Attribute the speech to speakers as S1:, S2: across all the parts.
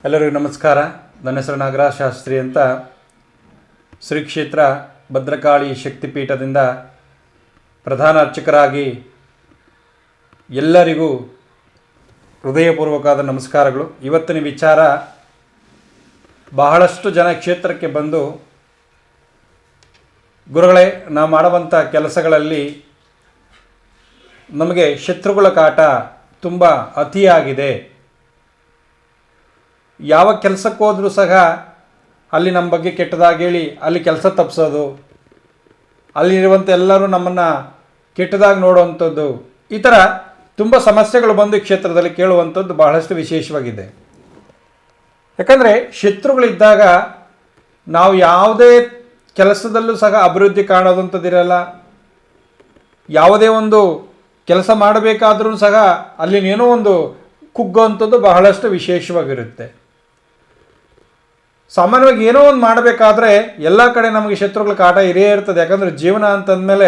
S1: ಎಲ್ಲರಿಗೂ ನಮಸ್ಕಾರ. ನನ್ನ ಹೆಸರು ನಾಗರಾಜ್ ಶಾಸ್ತ್ರಿ ಅಂತ. ಶ್ರೀ ಕ್ಷೇತ್ರ ಭದ್ರಕಾಳಿ ಶಕ್ತಿಪೀಠದಿಂದ ಪ್ರಧಾನ ಅರ್ಚಕರಾಗಿ ಎಲ್ಲರಿಗೂ ಹೃದಯಪೂರ್ವಕವಾದ ನಮಸ್ಕಾರಗಳು. ಇವತ್ತಿನ ವಿಚಾರ, ಬಹಳಷ್ಟು ಜನ ಕ್ಷೇತ್ರಕ್ಕೆ ಬಂದು, ಗುರುಗಳೇ, ನಾವು ಮಾಡುವಂಥ ಕೆಲಸಗಳಲ್ಲಿ ನಮಗೆ ಶತ್ರುಗಳ ಕಾಟ ತುಂಬ ಅತಿಯಾಗಿದೆ. ಯಾವ ಕೆಲಸಕ್ಕೆ ಹೋದರೂ ಸಹ ಅಲ್ಲಿ ನಮ್ಮ ಬಗ್ಗೆ ಕೆಟ್ಟದಾಗಿ ಹೇಳಿ ಅಲ್ಲಿ ಕೆಲಸ ತಪ್ಪಿಸೋದು, ಅಲ್ಲಿರುವಂಥ ಎಲ್ಲರೂ ನಮ್ಮನ್ನು ಕೆಟ್ಟದಾಗಿ ನೋಡುವಂಥದ್ದು, ಈ ಥರ ತುಂಬ ಸಮಸ್ಯೆಗಳು ಬಂದು ಕ್ಷೇತ್ರದಲ್ಲಿ ಕೇಳುವಂಥದ್ದು ಬಹಳಷ್ಟು ವಿಶೇಷವಾಗಿದೆ. ಯಾಕಂದರೆ ಶತ್ರುಗಳಿದ್ದಾಗ ನಾವು ಯಾವುದೇ ಕೆಲಸದಲ್ಲೂ ಸಹ ಅಭಿವೃದ್ಧಿ ಕಾಣೋದಂಥದ್ದಿರಲ್ಲ. ಯಾವುದೇ ಒಂದು ಕೆಲಸ ಮಾಡಬೇಕಾದ್ರೂ ಸಹ ಅಲ್ಲಿನೇನೋ ಒಂದು ಕುಗ್ಗುವಂಥದ್ದು ಬಹಳಷ್ಟು ವಿಶೇಷವಾಗಿರುತ್ತೆ. ಸಾಮಾನ್ಯವಾಗಿ ಏನೋ ಒಂದು ಮಾಡಬೇಕಾದ್ರೆ ಎಲ್ಲ ಕಡೆ ನಮಗೆ ಶತ್ರುಗಳ ಕಾಟ ಇರೇ ಇರ್ತದೆ. ಯಾಕಂದರೆ ಜೀವನ ಅಂತಂದಮೇಲೆ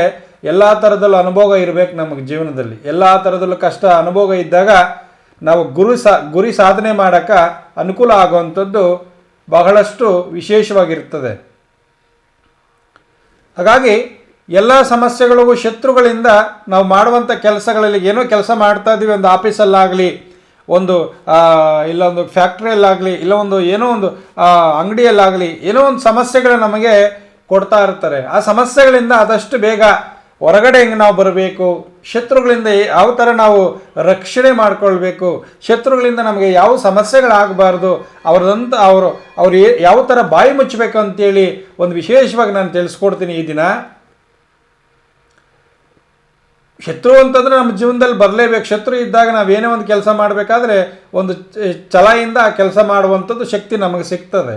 S1: ಎಲ್ಲ ಥರದಲ್ಲೂ ಅನುಭವ ಇರಬೇಕು. ನಮಗೆ ಜೀವನದಲ್ಲಿ ಎಲ್ಲ ಥರದಲ್ಲೂ ಕಷ್ಟ ಅನುಭವ ಇದ್ದಾಗ ನಾವು ಗುರಿ ಸಾಧನೆ ಮಾಡೋಕ್ಕೆ ಅನುಕೂಲ ಆಗುವಂಥದ್ದು ಬಹಳಷ್ಟು ವಿಶೇಷವಾಗಿರ್ತದೆ. ಹಾಗಾಗಿ ಎಲ್ಲ ಸಮಸ್ಯೆಗಳಿಗೂ ಶತ್ರುಗಳಿಂದ ನಾವು ಮಾಡುವಂಥ ಕೆಲಸಗಳಲ್ಲಿ ಏನೋ ಕೆಲಸ ಮಾಡ್ತಾ ಇದ್ದೀವಿ, ಒಂದು ಆಫೀಸಲ್ಲಾಗಲಿ, ಒಂದು ಇಲ್ಲೊಂದು ಫ್ಯಾಕ್ಟ್ರಿಯಲ್ಲಾಗಲಿ, ಇಲ್ಲ ಒಂದು ಏನೋ ಒಂದು ಅಂಗಡಿಯಲ್ಲಾಗಲಿ ಏನೋ ಒಂದು ಸಮಸ್ಯೆಗಳು ನಮಗೆ ಕೊಡ್ತಾ ಇರ್ತಾರೆ. ಆ ಸಮಸ್ಯೆಗಳಿಂದ ಆದಷ್ಟು ಬೇಗ ಹೊರಗಡೆ ಹೆಂಗೆ ನಾವು ಬರಬೇಕು, ಶತ್ರುಗಳಿಂದ ಯಾವ ಥರ ನಾವು ರಕ್ಷಣೆ ಮಾಡಿಕೊಳ್ಬೇಕು, ಶತ್ರುಗಳಿಂದ ನಮಗೆ ಯಾವ ಸಮಸ್ಯೆಗಳಾಗಬಾರ್ದು, ಅವರು ಯಾವ ಥರ ಬಾಯಿ ಮುಚ್ಚಬೇಕು ಅಂತೇಳಿ ಒಂದು ವಿಶೇಷವಾಗಿ ನಾನು ತಿಳಿಸ್ಕೊಡ್ತೀನಿ ಈ ದಿನ. ಶತ್ರು ಅಂತಂದರೆ ನಮ್ಮ ಜೀವನದಲ್ಲಿ ಬರಲೇಬೇಕು. ಶತ್ರು ಇದ್ದಾಗ ನಾವೇನೇ ಒಂದು ಕೆಲಸ ಮಾಡಬೇಕಾದ್ರೆ ಒಂದು ಛಲದಿಂದ ಆ ಕೆಲಸ ಮಾಡುವಂಥದ್ದು ಶಕ್ತಿ ನಮಗೆ ಸಿಗ್ತದೆ.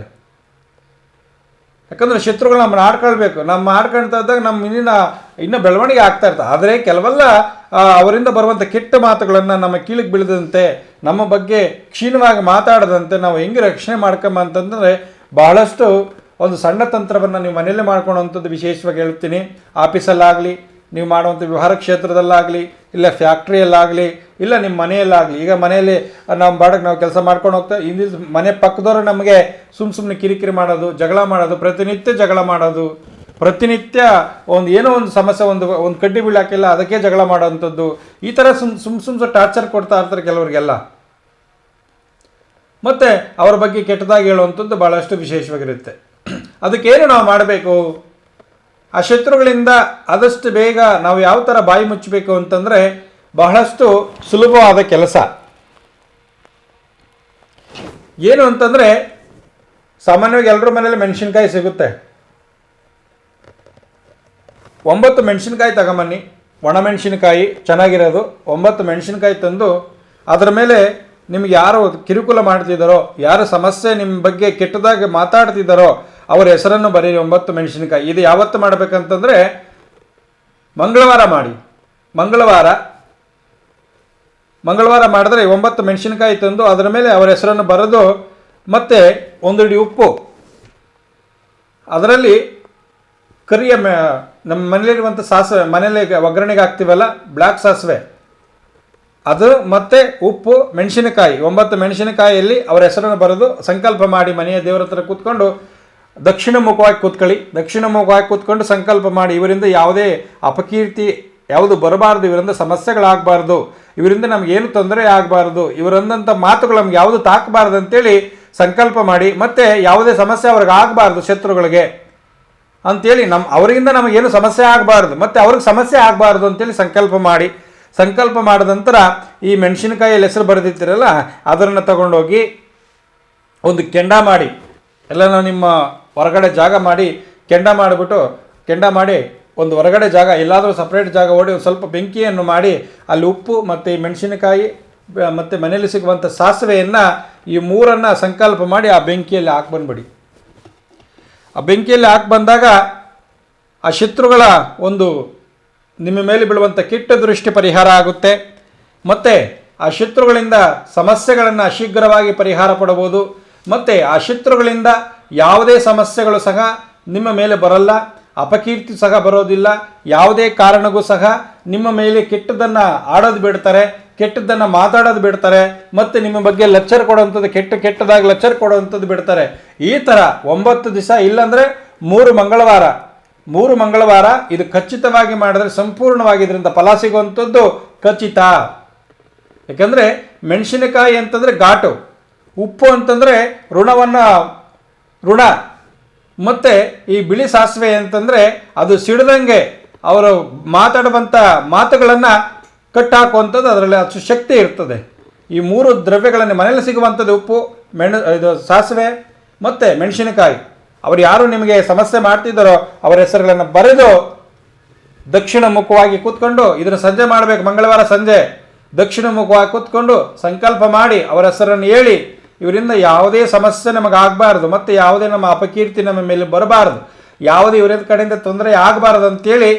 S1: ಯಾಕಂದರೆ ಶತ್ರುಗಳು ನಮ್ಮನ್ನು ಆಡ್ಕೊಳ್ಬೇಕು. ಆಡ್ಕೊಳ್ತಾ ಇದ್ದಾಗ ನಮ್ಮ ಇನ್ನೂ ಬೆಳವಣಿಗೆ ಆಗ್ತಾ ಇರ್ತದೆ. ಆದರೆ ಕೆಲವೆಲ್ಲ ಅವರಿಂದ ಬರುವಂಥ ಕೆಟ್ಟ ಮಾತುಗಳನ್ನು ನಮ್ಮ ಕೀಳಿಗೆ ಬೀಳದಂತೆ, ನಮ್ಮ ಬಗ್ಗೆ ಕ್ಷೀಣವಾಗಿ ಮಾತಾಡದಂತೆ ನಾವು ಹೆಂಗೆ ರಕ್ಷಣೆ ಮಾಡ್ಕೊಂಬ ಅಂತಂದರೆ ಬಹಳಷ್ಟು ಒಂದು ಸಣ್ಣ ತಂತ್ರವನ್ನು ನೀವು ಮನೆಯಲ್ಲೇ ಮಾಡ್ಕೊಳ್ಳೋವಂಥದ್ದು ವಿಶೇಷವಾಗಿ ಹೇಳ್ತೀನಿ. ಆಫೀಸಲ್ಲಾಗಲಿ, ನೀವು ಮಾಡುವಂಥ ವ್ಯವಹಾರ ಕ್ಷೇತ್ರದಲ್ಲಾಗಲಿ, ಇಲ್ಲ ಫ್ಯಾಕ್ಟ್ರಿಯಲ್ಲಾಗಲಿ, ಇಲ್ಲ ನಿಮ್ಮ ಮನೆಯಲ್ಲಾಗಲಿ. ಈಗ ಮನೆಯಲ್ಲಿ ನಾವು ಕೆಲಸ ಮಾಡ್ಕೊಂಡು ಹೋಗ್ತಾ ಇಂದಿನ ಮನೆ ಪಕ್ಕದವರು ನಮಗೆ ಸುಮ್ಮನೆ ಕಿರಿಕಿರಿ ಮಾಡೋದು, ಜಗಳ ಮಾಡೋದು, ಪ್ರತಿನಿತ್ಯ ಜಗಳ ಮಾಡೋದು, ಪ್ರತಿನಿತ್ಯ ಏನೋ ಒಂದು ಸಮಸ್ಯೆ, ಒಂದು ಕಡ್ಡಿ ಬೀಳಾಕಿಲ್ಲ ಅದಕ್ಕೆ ಜಗಳ ಮಾಡೋವಂಥದ್ದು, ಈ ಥರ ಸುಮ್ಮನೆ ಟಾರ್ಚರ್ ಕೊಡ್ತಾ ಇರ್ತಾರೆ ಕೆಲವರಿಗೆಲ್ಲ. ಮತ್ತು ಅವ್ರ ಬಗ್ಗೆ ಕೆಟ್ಟದಾಗಿ ಹೇಳುವಂಥದ್ದು ಭಾಳಷ್ಟು ವಿಶೇಷವಾಗಿರುತ್ತೆ. ಅದಕ್ಕೇನು ನಾವು ಮಾಡಬೇಕು? ಆ ಶತ್ರುಗಳಿಂದ ಆದಷ್ಟು ಬೇಗ ನಾವು ಯಾವ ಥರ ಬಾಯಿ ಮುಚ್ಚಬೇಕು ಅಂತಂದರೆ ಬಹಳಷ್ಟು ಸುಲಭವಾದ ಕೆಲಸ. ಏನು ಅಂತಂದರೆ, ಸಾಮಾನ್ಯವಾಗಿ ಎಲ್ಲರ ಮನೇಲಿ ಮೆಣಸಿನ್ಕಾಯಿ ಸಿಗುತ್ತೆ. 9 ಮೆಣಸಿನ್ಕಾಯಿ ತಗೊಂಬನ್ನಿ, ಒಣಮೆಣಸಿನ್ಕಾಯಿ ಚೆನ್ನಾಗಿರೋದು. 9 ಮೆಣಸಿನ್ಕಾಯಿ ತಂದು ಅದರ ಮೇಲೆ ನಿಮ್ಗೆ ಯಾರು ಕಿರುಕುಳ ಮಾಡ್ತಿದ್ದಾರೋ, ಯಾರು ಸಮಸ್ಯೆ ನಿಮ್ಮ ಬಗ್ಗೆ ಕೆಟ್ಟದಾಗಿ ಮಾತಾಡ್ತಿದ್ದಾರೋ ಅವರ ಹೆಸರನ್ನು ಬರೀರಿ. 9 ಮೆಣಸಿನಕಾಯಿ. ಇದು ಯಾವತ್ತು ಮಾಡಬೇಕಂತಂದರೆ ಮಂಗಳವಾರ ಮಾಡಿ. ಮಂಗಳವಾರ ಮಾಡಿದ್ರೆ 9 ಮೆಣಸಿನಕಾಯಿ ತಂದು ಅದರ ಮೇಲೆ ಅವರ ಹೆಸರನ್ನು ಬರೆದು, ಮತ್ತು 1 ಹಿಡಿ ಉಪ್ಪು, ಅದರಲ್ಲಿ ಕರಿಯ ನಮ್ಮ ಮನೇಲಿರುವಂಥ ಸಾಸಿವೆ, ಮನೇಲಿ ಒಗ್ಗರಣೆಗೆ ಹಾಕ್ತೀವಲ್ಲ ಬ್ಲ್ಯಾಕ್ ಸಾಸಿವೆ, ಅದು ಮತ್ತು ಉಪ್ಪು, ಮೆಣಸಿನಕಾಯಿ, 9 ಮೆಣಸಿನಕಾಯಿಯಲ್ಲಿ ಅವರ ಹೆಸರನ್ನು ಬರೆದು ಸಂಕಲ್ಪ ಮಾಡಿ ಮನೆಯ ದೇವರ ಹತ್ರ ಕೂತ್ಕೊಂಡು ದಕ್ಷಿಣ ಮುಖವಾಗಿ ಕೂತ್ಕೊಳ್ಳಿ. ದಕ್ಷಿಣ ಮುಖವಾಗಿ ಕೂತ್ಕೊಂಡು ಸಂಕಲ್ಪ ಮಾಡಿ, ಇವರಿಂದ ಯಾವುದೇ ಅಪಕೀರ್ತಿ ಯಾವುದು ಬರಬಾರ್ದು, ಇವರಿಂದ ಸಮಸ್ಯೆಗಳಾಗಬಾರ್ದು, ಇವರಿಂದ ನಮಗೇನು ತೊಂದರೆ ಆಗಬಾರ್ದು, ಇವರಂದಂಥ ಮಾತುಗಳು ನಮ್ಗೆ ಯಾವುದು ತಾಕಬಾರ್ದು ಅಂತೇಳಿ ಸಂಕಲ್ಪ ಮಾಡಿ, ಮತ್ತು ಯಾವುದೇ ಸಮಸ್ಯೆ ಅವ್ರಿಗೆ ಆಗಬಾರ್ದು ಶತ್ರುಗಳಿಗೆ ಅಂಥೇಳಿ, ಅವರಿಂದ ನಮಗೇನು ಸಮಸ್ಯೆ ಆಗಬಾರ್ದು ಮತ್ತು ಅವ್ರಿಗೆ ಸಮಸ್ಯೆ ಆಗಬಾರ್ದು ಅಂತೇಳಿ ಸಂಕಲ್ಪ ಮಾಡಿದ ನಂತರ ಈ ಮೆಣಸಿನಕಾಯಿಯಲ್ಲಿ ಹೆಸರು ಬರೆದಿರ್ತೀರಲ್ಲ ಅದನ್ನು ತಗೊಂಡೋಗಿ ಒಂದು ಕೆಂಡ ಮಾಡಿ, ಎಲ್ಲ ನಿಮ್ಮ ಹೊರಗಡೆ ಜಾಗ ಮಾಡಿ ಕೆಂಡ ಮಾಡಿ ಒಂದು ಹೊರಗಡೆ ಜಾಗ, ಎಲ್ಲಾದರೂ ಸಪ್ರೇಟ್ ಜಾಗ ಓಡಿ ಒಂದು ಸ್ವಲ್ಪ ಬೆಂಕಿಯನ್ನು ಮಾಡಿ ಅಲ್ಲಿ ಉಪ್ಪು ಮತ್ತು ಈ ಮೆಣಸಿನಕಾಯಿ ಮತ್ತು ಮನೆಯಲ್ಲಿ ಸಿಗುವಂಥ ಸಾಸಿವೆಯನ್ನು ಈ 3 ಸಂಕಲ್ಪ ಮಾಡಿ ಆ ಬೆಂಕಿಯಲ್ಲಿ ಹಾಕಿ ಆ ಬೆಂಕಿಯಲ್ಲಿ ಬಂದಾಗ ಆ ಶತ್ರುಗಳ ನಿಮ್ಮ ಮೇಲೆ ಬೀಳುವಂಥ ಕೆಟ್ಟ ದೃಷ್ಟಿ ಪರಿಹಾರ ಆಗುತ್ತೆ. ಮತ್ತು ಆ ಶತ್ರುಗಳಿಂದ ಸಮಸ್ಯೆಗಳನ್ನು ಶೀಘ್ರವಾಗಿ ಪರಿಹಾರ ಪಡಬಹುದು. ಮತ್ತು ಆ ಶತ್ರುಗಳಿಂದ ಯಾವುದೇ ಸಮಸ್ಯೆಗಳು ಸಹ ನಿಮ್ಮ ಮೇಲೆ ಬರಲ್ಲ, ಅಪಕೀರ್ತಿ ಸಹ ಬರೋದಿಲ್ಲ. ಯಾವುದೇ ಕಾರಣಕ್ಕೂ ಸಹ ನಿಮ್ಮ ಮೇಲೆ ಕೆಟ್ಟದನ್ನು ಆಡೋದು ಬಿಡ್ತಾರೆ. ಕೆಟ್ಟದ್ದನ್ನು ಮಾತಾಡೋದು ಬಿಡ್ತಾರೆ, ಮತ್ತು ನಿಮ್ಮ ಬಗ್ಗೆ ಲೆಕ್ಚರ್ ಕೊಡುವಂಥದ್ದು ಕೆಟ್ಟದಾಗಿ ಲೆಕ್ಚರ್ ಕೊಡುವಂಥದ್ದು ಬಿಡ್ತಾರೆ. ಈ ಥರ 9 ದಿವಸ, ಇಲ್ಲಾಂದರೆ 3 ಮಂಗಳವಾರ ಇದು ಖಚಿತವಾಗಿ ಮಾಡಿದ್ರೆ ಸಂಪೂರ್ಣವಾಗಿ ಇದರಿಂದ ಫಲ ಸಿಗುವಂಥದ್ದು ಖಚಿತ. ಯಾಕಂದರೆ ಮೆಣಸಿನಕಾಯಿ ಅಂತಂದರೆ ಘಾಟು, ಉಪ್ಪು ಅಂತಂದರೆ ಋಣ, ಮತ್ತು ಈ ಬಿಳಿ ಸಾಸಿವೆ ಅಂತಂದರೆ ಅದು ಸಿಡ್ದಂಗೆ ಅವರು ಮಾತಾಡುವಂಥ ಮಾತುಗಳನ್ನು ಕಟ್ಟಾಕುವಂಥದ್ದು, ಅದರಲ್ಲಿ ಅಷ್ಟು ಶಕ್ತಿ ಇರ್ತದೆ. ಈ 3 ದ್ರವ್ಯಗಳನ್ನು ಮನೆಯಲ್ಲಿ ಸಿಗುವಂಥದ್ದು ಉಪ್ಪು, ಇದು ಸಾಸಿವೆ ಮತ್ತು ಮೆಣಸಿನಕಾಯಿ. ಅವರು ಯಾರು ನಿಮಗೆ ಸಮಸ್ಯೆ ಮಾಡ್ತಿದ್ದಾರೋ ಅವರ ಹೆಸರುಗಳನ್ನು ಬರೆದು ದಕ್ಷಿಣ ಮುಖವಾಗಿ ಕೂತ್ಕೊಂಡು, ಇದನ್ನು ಸಂಜೆ ಮಾಡಬೇಕು, ಮಂಗಳವಾರ ಸಂಜೆ ದಕ್ಷಿಣ ಮುಖವಾಗಿ ಕೂತ್ಕೊಂಡು ಸಂಕಲ್ಪ ಮಾಡಿ ಅವರ ಹೆಸರನ್ನು ಹೇಳಿ, ಇವರಿಂದ ಯಾವುದೇ ಸಮಸ್ಯೆ ನಮಗಾಗಬಾರ್ದು, ಮತ್ತು ಯಾವುದೇ ನಮ್ಮ ಅಪಕೀರ್ತಿ ನಮ್ಮ ಮೇಲೆ ಬರಬಾರ್ದು, ಯಾವುದೇ ಇವರ ಕಡೆಯಿಂದ ತೊಂದರೆ ಆಗಬಾರ್ದು ಅಂತೇಳಿ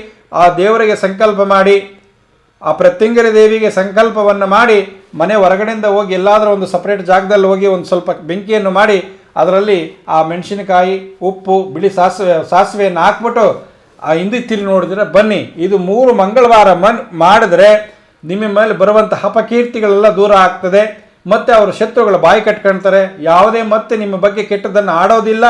S1: ಆ ದೇವರಿಗೆ ಸಂಕಲ್ಪ ಮಾಡಿ, ಆ ಪ್ರತ್ಯಂಗರಿ ದೇವಿಗೆ ಸಂಕಲ್ಪವನ್ನು ಮಾಡಿ, ಮನೆ ಹೊರಗಡೆಯಿಂದ ಹೋಗಿ ಎಲ್ಲಾದರೂ ಒಂದು ಸಪ್ರೇಟ್ ಜಾಗದಲ್ಲಿ ಹೋಗಿ ಒಂದು ಸ್ವಲ್ಪ ಬೆಂಕಿಯನ್ನು ಮಾಡಿ ಅದರಲ್ಲಿ ಆ ಮೆಣಸಿನಕಾಯಿ, ಉಪ್ಪು, ಬಿಳಿ ಸಾಸಿವೆಯನ್ನು ಹಾಕ್ಬಿಟ್ಟು ಆ ಹಿಂದೆ ತಿರುಗಿ ನೋಡಿದ್ರೆ ಬನ್ನಿ. ಇದು 3 ಮಂಗಳವಾರ ಮಾಡಿದ್ರೆ ನಿಮ್ಮ ಮೇಲೆ ಬರುವಂಥ ಅಪಕೀರ್ತಿಗಳೆಲ್ಲ ದೂರ ಆಗ್ತದೆ, ಮತ್ತು ಅವರ ಶತ್ರುಗಳು ಬಾಯಿ ಕಟ್ಕೊಳ್ತಾರೆ. ಯಾವುದೇ ಮತ್ತೆ ನಿಮ್ಮ ಬಗ್ಗೆ ಕೆಟ್ಟದ್ದನ್ನು ಆಡೋದಿಲ್ಲ,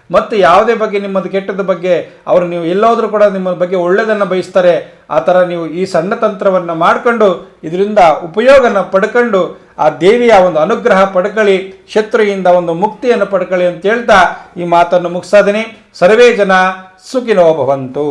S1: ಮತ್ತು ಯಾವುದೇ ಬಗ್ಗೆ ನಿಮ್ಮದು ಕೆಟ್ಟದ ಬಗ್ಗೆ ಅವರು ನೀವು ಎಲ್ಲೋದ್ರೂ ಕೂಡ ನಿಮ್ಮ ಬಗ್ಗೆ ಒಳ್ಳೆಯದನ್ನು ಬಯಸ್ತಾರೆ. ಆ ಥರ ನೀವು ಈ ಸಣ್ಣ ತಂತ್ರವನ್ನು ಮಾಡಿಕೊಂಡು ಇದರಿಂದ ಉಪಯೋಗನ ಪಡ್ಕೊಂಡು ಆ ದೇವಿಯ ಒಂದು ಅನುಗ್ರಹ ಪಡ್ಕೊಳ್ಳಿ, ಶತ್ರುವಿಂದ ಒಂದು ಮುಕ್ತಿಯನ್ನು ಪಡ್ಕೊಳ್ಳಿ ಅಂತ ಹೇಳ್ತಾ ಈ ಮಾತನ್ನು ಮುಗಿಸೋದೀನಿ. ಸರ್ವೇ ಜನ ಸುಖಿನೋ ಭವಂತು.